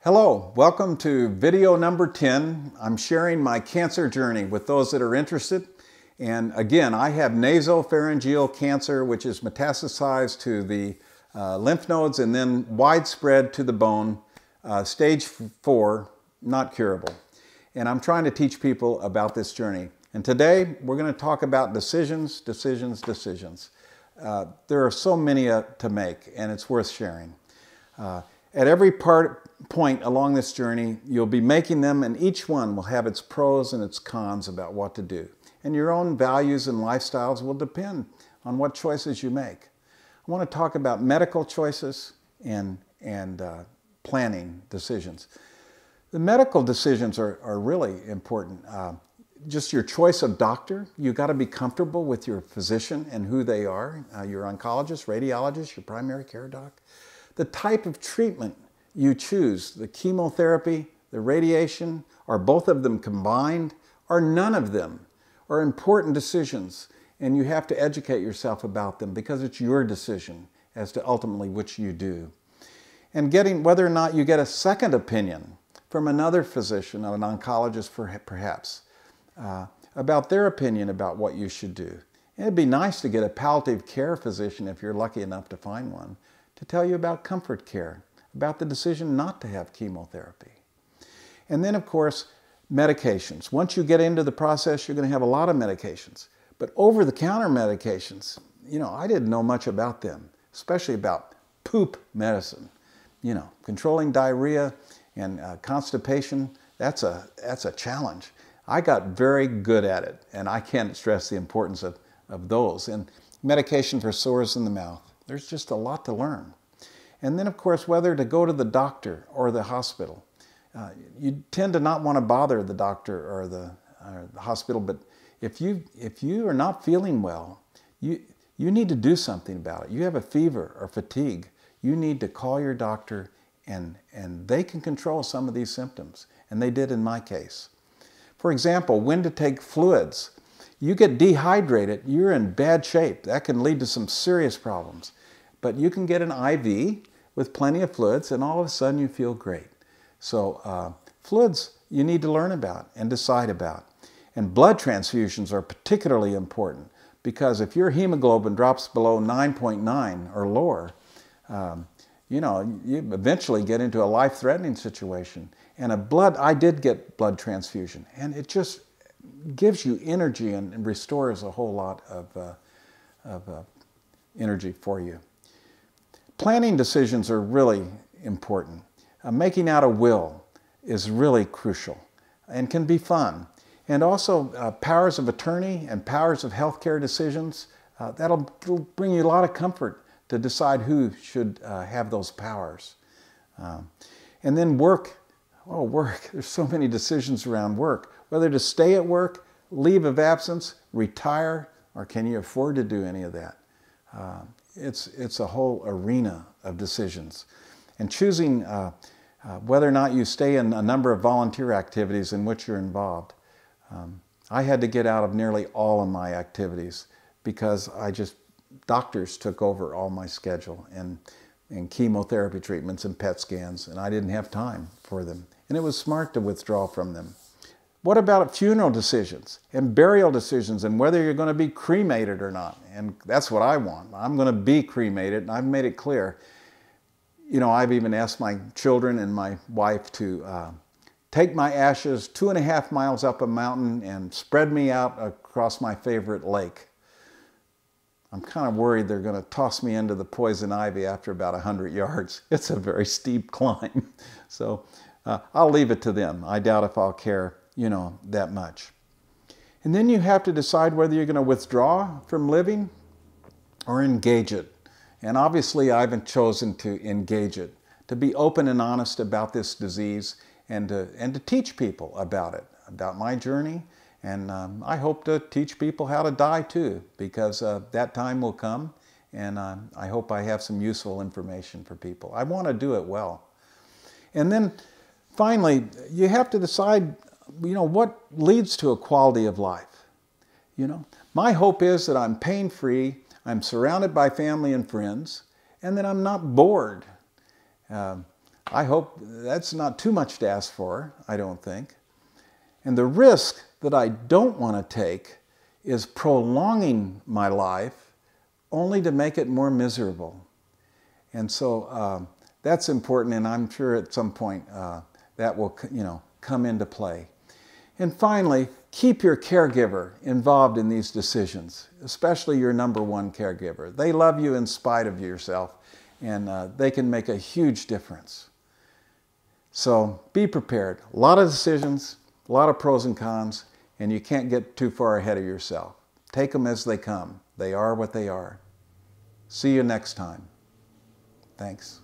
Hello, welcome to video number 10. I'm sharing my cancer journey with those that are interested. And again, I have nasopharyngeal cancer, which is metastasized to the lymph nodes and then widespread to the bone, stage 4, not curable. And I'm trying to teach people about this journey. And today we're going to talk about decisions. There are so many to make, and it's worth sharing. At every point along this journey, you'll be making them, and each one will have its pros and its cons about what to do. And your own values and lifestyles will depend on what choices you make. I want to talk about medical choices and planning decisions. The medical decisions are really important. Just your choice of doctor, you've got to be comfortable with your physician and who they are, your oncologist, radiologist, your primary care doc. The type of treatment you choose, the chemotherapy, the radiation, are both of them combined, or none of them, are important decisions, and you have to educate yourself about them because it's your decision as to ultimately which you do. And getting whether or not you get a second opinion from another physician, an oncologist perhaps, about their opinion about what you should do. And it'd be nice to get a palliative care physician, if you're lucky enough to find one, to tell you about comfort care, about the decision not to have chemotherapy. And then, of course, medications. Once you get into the process, you're going to have a lot of medications. But over-the-counter medications, I didn't know much about them, especially about poop medicine. Controlling diarrhea and constipation, that's a challenge. I got very good at it, and I can't stress the importance of those. And medication for sores in the mouth. There's just a lot to learn. And then, of course, whether to go to the doctor or the hospital. You tend to not want to bother the doctor or the hospital, but if you are not feeling well, you need to do something about it. You have a fever or fatigue, you need to call your doctor, and they can control some of these symptoms. And they did in my case. For example, when to take fluids. You get dehydrated, you're in bad shape. That can lead to some serious problems. But you can get an IV with plenty of fluids, and all of a sudden you feel great. So fluids you need to learn about and decide about. And blood transfusions are particularly important because if your hemoglobin drops below 9.9 or lower, you eventually get into a life-threatening situation. And I did get blood transfusion, and it just gives you energy and restores a whole lot of energy for you. Planning decisions are really important. Making out a will is really crucial and can be fun. And also powers of attorney and powers of healthcare decisions, that'll bring you a lot of comfort to decide who should have those powers. And then work. Oh, work. There's so many decisions around work. Whether to stay at work, leave of absence, retire, or can you afford to do any of that? It's a whole arena of decisions. And choosing whether or not you stay in a number of volunteer activities in which you're involved. I had to get out of nearly all of my activities because doctors took over all my schedule and chemotherapy treatments and PET scans, and I didn't have time for them. And it was smart to withdraw from them. What about funeral decisions and burial decisions and whether you're going to be cremated or not? And that's what I want. I'm going to be cremated, and I've made it clear. I've even asked my children and my wife to take my ashes 2.5 miles up a mountain and spread me out across my favorite lake. I'm kind of worried they're going to toss me into the poison ivy after about 100 yards. It's a very steep climb. So I'll leave it to them. I doubt if I'll care, that much. And then you have to decide whether you're going to withdraw from living or engage it. And obviously I've chosen to engage it, to be open and honest about this disease and to teach people about it, about my journey. And I hope to teach people how to die too, because that time will come, and I hope I have some useful information for people. I want to do it well. And then finally, you have to decide, what leads to a quality of life. My hope is that I'm pain-free, I'm surrounded by family and friends, and that I'm not bored. I hope that's not too much to ask for, I don't think. And the risk that I don't want to take is prolonging my life only to make it more miserable. And so that's important, and I'm sure at some point that will, come into play. And finally, keep your caregiver involved in these decisions, especially your number one caregiver. They love you in spite of yourself, and they can make a huge difference. So be prepared. A lot of decisions, a lot of pros and cons, and you can't get too far ahead of yourself. Take them as they come. They are what they are. See you next time. Thanks.